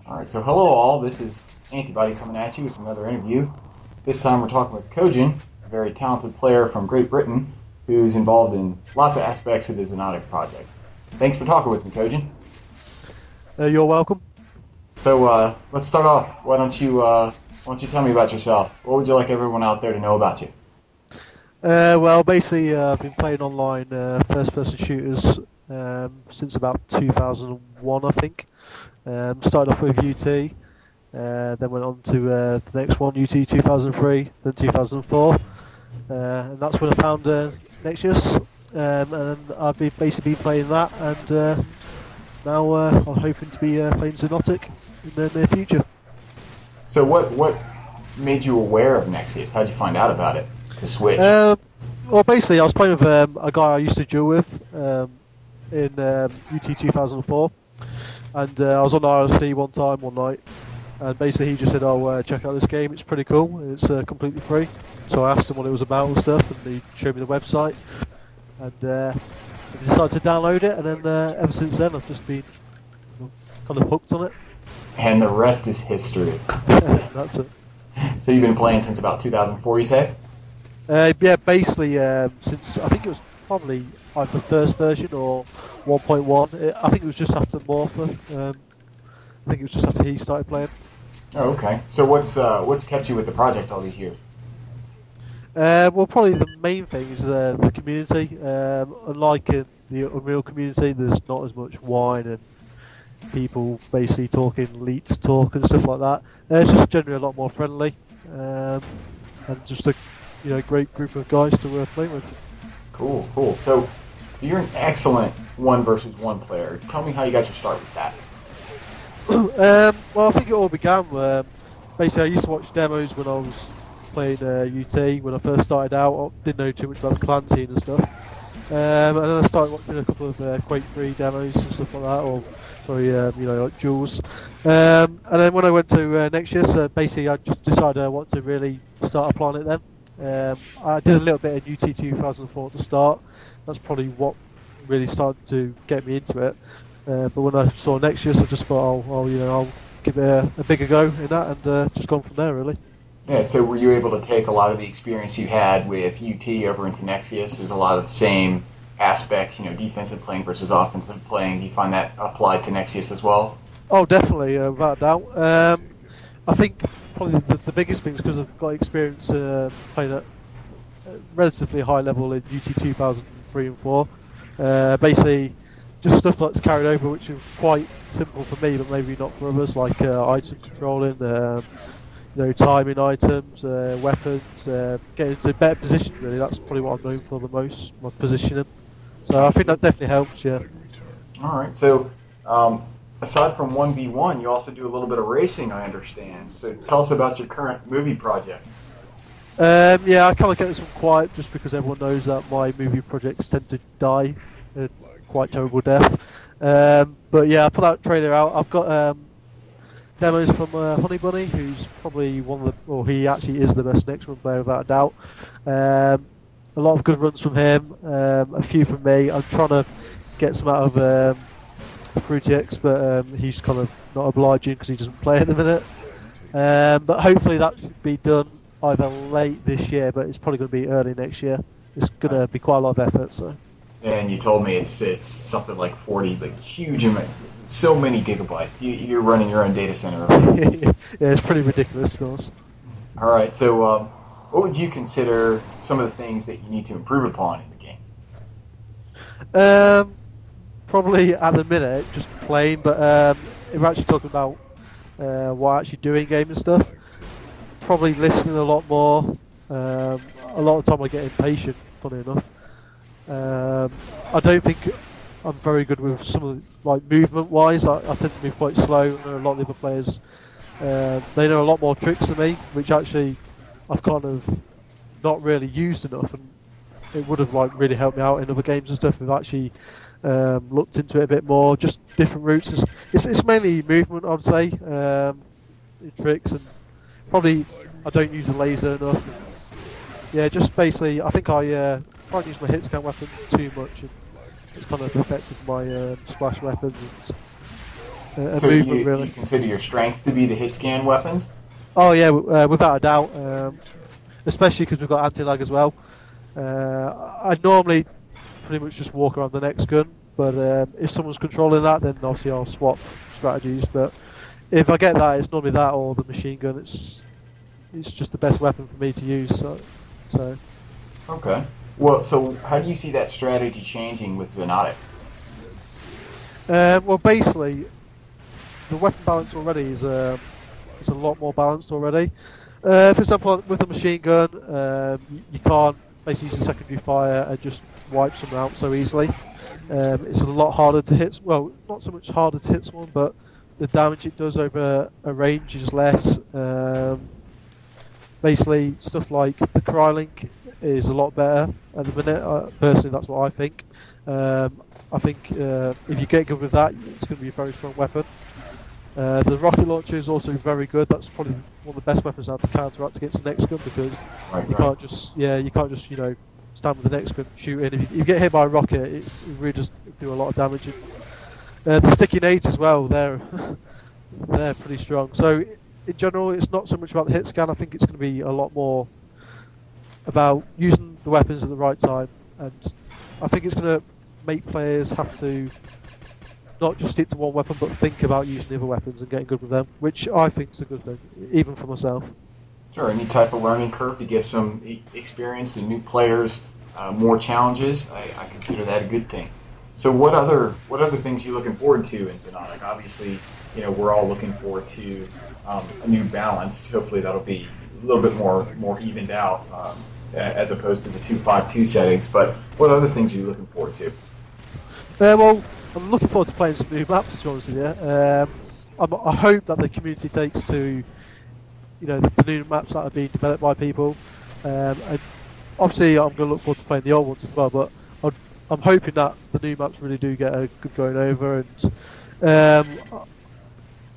Alright, so hello all, this is Antibody coming at you with another interview. This time we're talking with Kojn, a very talented player from Great Britain who's involved in lots of aspects of the Xonotic project. Thanks for talking with me, Kojn. You're welcome. So let's start off. Why don't you tell me about yourself? What would you like everyone out there to know about you? Well, basically, I've been playing online first-person shooters since about 2001, I think. Started off with UT, then went on to the next one, UT 2003, then 2004, and that's when I found Nexius, and I've basically been playing that, and now I'm hoping to be playing Xonotic in the near future. So what made you aware of Nexius? How'd you find out about it to switch? Well, basically, I was playing with a guy I used to duel with in UT 2004, and I was on RSC one night, and basically he just said, "Oh, check out this game. It's pretty cool. It's completely free." So I asked him what it was about and stuff, and he showed me the website, and I decided to download it, and then ever since then I've just been kind of hooked on it. And the rest is history. That's it. So you've been playing since about 2004, you say? Yeah, basically since I think it was probably either the first version or 1.1. I think it was just after Morpher. I think it was just after he started playing. Oh, okay. So what's kept you with the project all these years? Well, probably the main thing is the community. Unlike in the Unreal community, there's not as much whine and people basically talking leet talk and stuff like that. It's just generally a lot more friendly, and just a great group of guys to play with. Cool. So you're an excellent 1-versus-1 player. Tell me how you got your start with that. Well, I think it all began basically I used to watch demos when I was playing UT when I first started out. I didn't know too much about the clan scene and stuff, and then I started watching a couple of Quake 3 demos and stuff like that, or like duels. And then when I went to Nexius, basically I just decided I want to really start applying it then. I did a little bit in UT 2004 at the start. That's probably what really started to get me into it. But when I saw Nexius, I just thought, I'll give it a bigger go in that, and just gone from there really. Yeah. So were you able to take a lot of the experience you had with UT over into Nexius? Is a lot of the same aspects, defensive playing versus offensive playing? Do you find that applied to Nexius as well? Oh, definitely, without a doubt. I think probably the biggest thing is because I've got experience playing at a relatively high level in UT 2003 and 4. Basically, just stuff that's carried over, which is quite simple for me, but maybe not for others, like item controlling, timing items, weapons, getting into better position. Really, that's probably what I'm known for the most, my positioning. So I think that definitely helps. Yeah. All right. So aside from 1v1, you also do a little bit of racing, I understand. So tell us about your current movie project. Yeah, I kind of get this one quiet just because everyone knows that my movie projects tend to die a quite terrible death. But yeah, I put that trailer out. I've got demos from Honey Bunny, who's probably he actually is the best next run player without a doubt. A lot of good runs from him, a few from me. I'm trying to get some out of Fruity X, but he's kind of not obliging because he doesn't play at the minute. But hopefully that should be done either late this year, but it's probably going to be early next year. It's going to be quite a lot of effort. So. And you told me it's something like 40, like huge amount, so many gigabytes. You're running your own data center. Yeah, it's pretty ridiculous, of course. All right, so what would you consider some of the things that you need to improve upon in the game? Probably at the minute just playing, but if we're actually talking about what I actually do in game and stuff, probably listening a lot more. A lot of the time I get impatient, funny enough. I don't think I'm very good with some of the, movement wise. I tend to move quite slow, and a lot of the other players they know a lot more tricks than me, which actually I've kind of not really used enough, and it would have really helped me out in other games and stuff. We've actually looked into it a bit more, just different routes. It's mainly movement, I'd say, tricks, and probably I don't use the laser enough. Yeah, just basically, I think I try and use my hit scan weapons too much, and it's kind of affected my splash weapons. And So movement really. you consider your strength to be the hit scan weapons? Oh yeah, without a doubt. Especially because we've got anti-lag as well. I normally pretty much just walk around the next gun, but if someone's controlling that, then obviously I'll swap strategies. But if I get that, it's normally that or the machine gun. It's just the best weapon for me to use. So. Okay. Well, so how do you see that strategy changing with Xonotic? Well, basically, the weapon balance already is a lot more balanced already. For example, with the machine gun, you can't basically use the secondary fire and just wipe someone out so easily. It's a lot harder to hit. Well, not so much harder to hit someone, but the damage it does over a range is less. Basically, stuff like the Crylink is a lot better at the minute. Personally, that's what I think. I think if you get good with that, it's going to be a very strong weapon. The rocket launcher is also very good. That's probably one of the best weapons now to counteract against the next gun because you can't just stand with the next gun shooting. If you get hit by a rocket, it really does do a lot of damage. The sticky nades as well, they're pretty strong. So in general, it's not so much about the hit scan. I think it's going to be a lot more about using the weapons at the right time, and I think it's going to make players have to not just stick to one weapon, but think about using the other weapons and getting good with them, which I think is a good thing, even for myself. Sure. Any type of learning curve to give some experience and new players more challenges, I consider that a good thing. So what other things are you looking forward to in Xonotic? Obviously, we're all looking forward to a new balance. Hopefully that'll be a little bit more evened out as opposed to the 2-5-2 settings. But what other things are you looking forward to? Well, I'm looking forward to playing some new maps, to be honest with you. I hope that the community takes to the new maps that are being developed by people. And obviously, I'm going to look forward to playing the old ones as well. But I'm hoping that the new maps really do get a good going over. And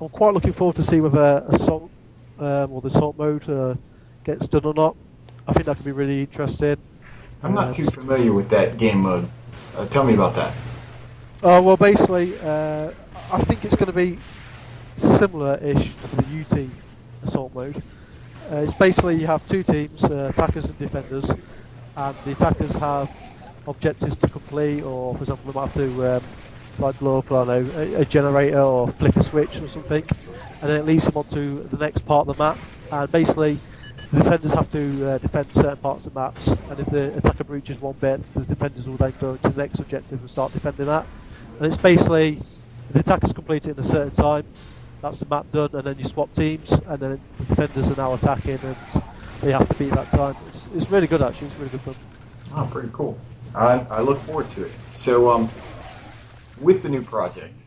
I'm quite looking forward to see whether assault or the assault mode gets done or not. I think that could be really interesting. I'm not too familiar with that game mode. Tell me about that. Well, basically, I think it's going to be similar-ish to the UT assault mode. It's basically you have two teams, attackers and defenders, and the attackers have objectives to complete, or for example, they might have to blow up, I don't know, a generator or flick a switch or something, and then it leads them onto the next part of the map. And basically, the defenders have to defend certain parts of the maps, and if the attacker breaches one bit, the defenders will then go to the next objective and start defending that. And it's basically, if the attackers complete it in a certain time, that's the map done, and then you swap teams, and then the defenders are now attacking, and they have to beat that time. It's really good, actually. It's really good fun. Oh, pretty cool. I look forward to it. So, with the new project,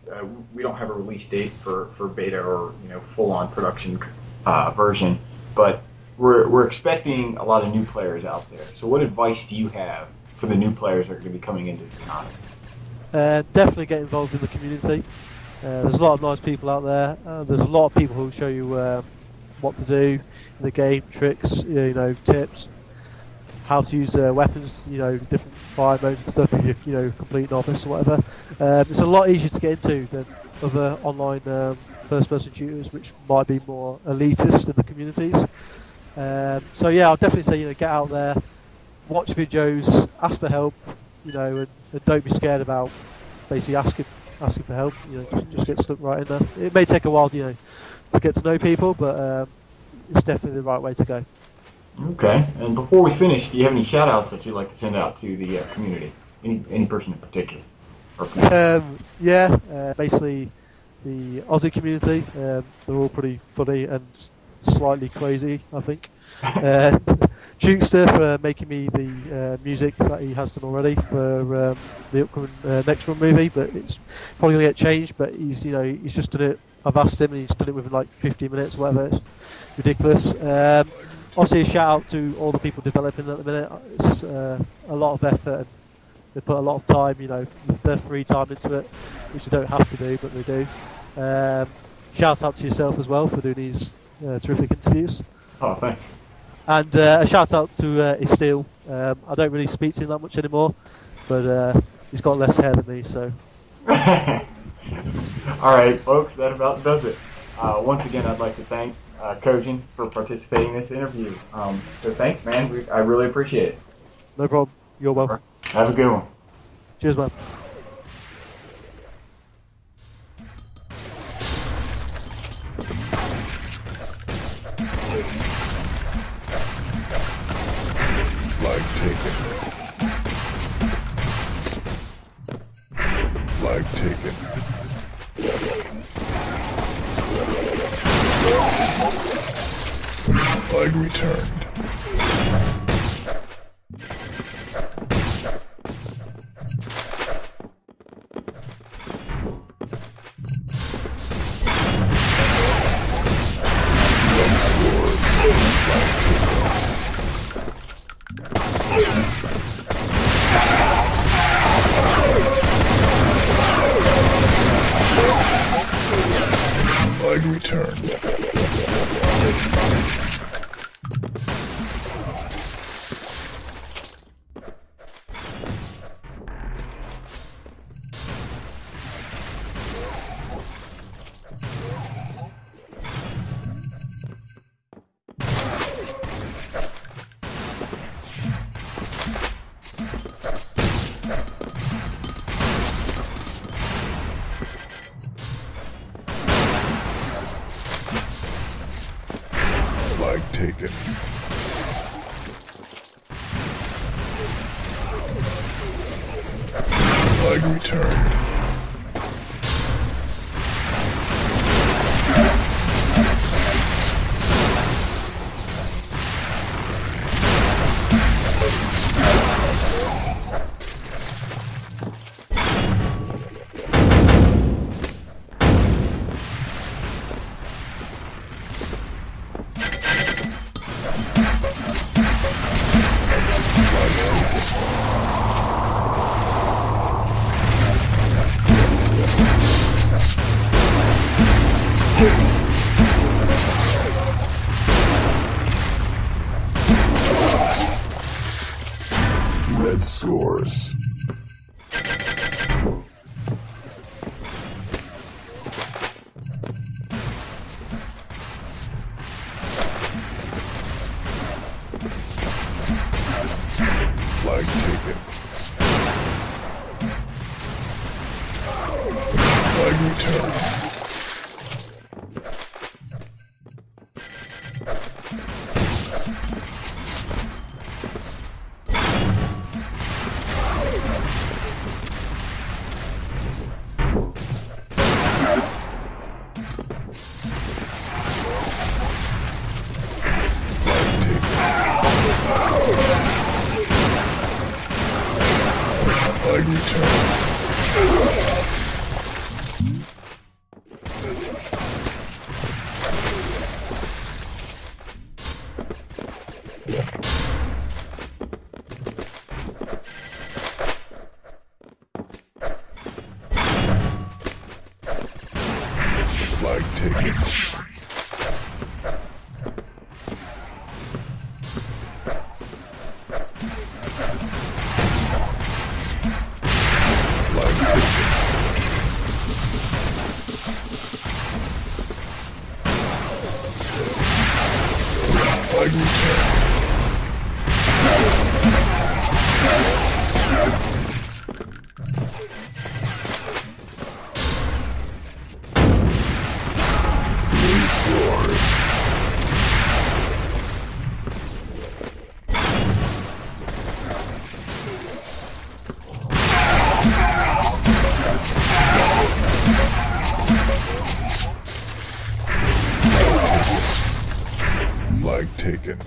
we don't have a release date for beta or full-on production version, but we're expecting a lot of new players out there. So, what advice do you have for the new players that are going to be coming into Xonotic? Definitely get involved in the community. There's a lot of nice people out there. There's a lot of people who show you what to do in the game, tricks, tips, how to use weapons, different fire modes and stuff if you're complete novice or whatever. It's a lot easier to get into than other online first-person shooters, which might be more elitist in the communities. So yeah, I'll definitely say get out there, watch videos, ask for help, and don't be scared about basically asking for help. Just get stuck right in there. It may take a while, to get to know people, but it's definitely the right way to go. Okay. And before we finish, do you have any shout-outs that you'd like to send out to the community? Any person in particular? Basically the Aussie community. They're all pretty funny and slightly crazy, I think. Jukester for making me the music that he has done already for the upcoming next Run movie, but it's probably going to get changed. But he's just done it. I've asked him, and he's done it within like 15 minutes, or whatever. It's ridiculous. Obviously, a shout out to all the people developing at the minute. It's a lot of effort. And they put a lot of time, their free time into it, which they don't have to do, but they do. Shout out to yourself as well for doing these terrific interviews. Oh, thanks. And a shout out to Esteel. I don't really speak to him that much anymore, but he's got less hair than me, so. All right, folks, that about does it. Once again, I'd like to thank Kojn for participating in this interview. So thanks, man. I really appreciate it. No problem. You're welcome. Have a good one. Cheers, man. Flag taken. Flag taken. Flag returned. Flag returned. Flag taken. Flag returned. Red scores. Flag taken. Flag returned. Flag returned. Flag taken. Flag returned. Blue scores. Flag taken.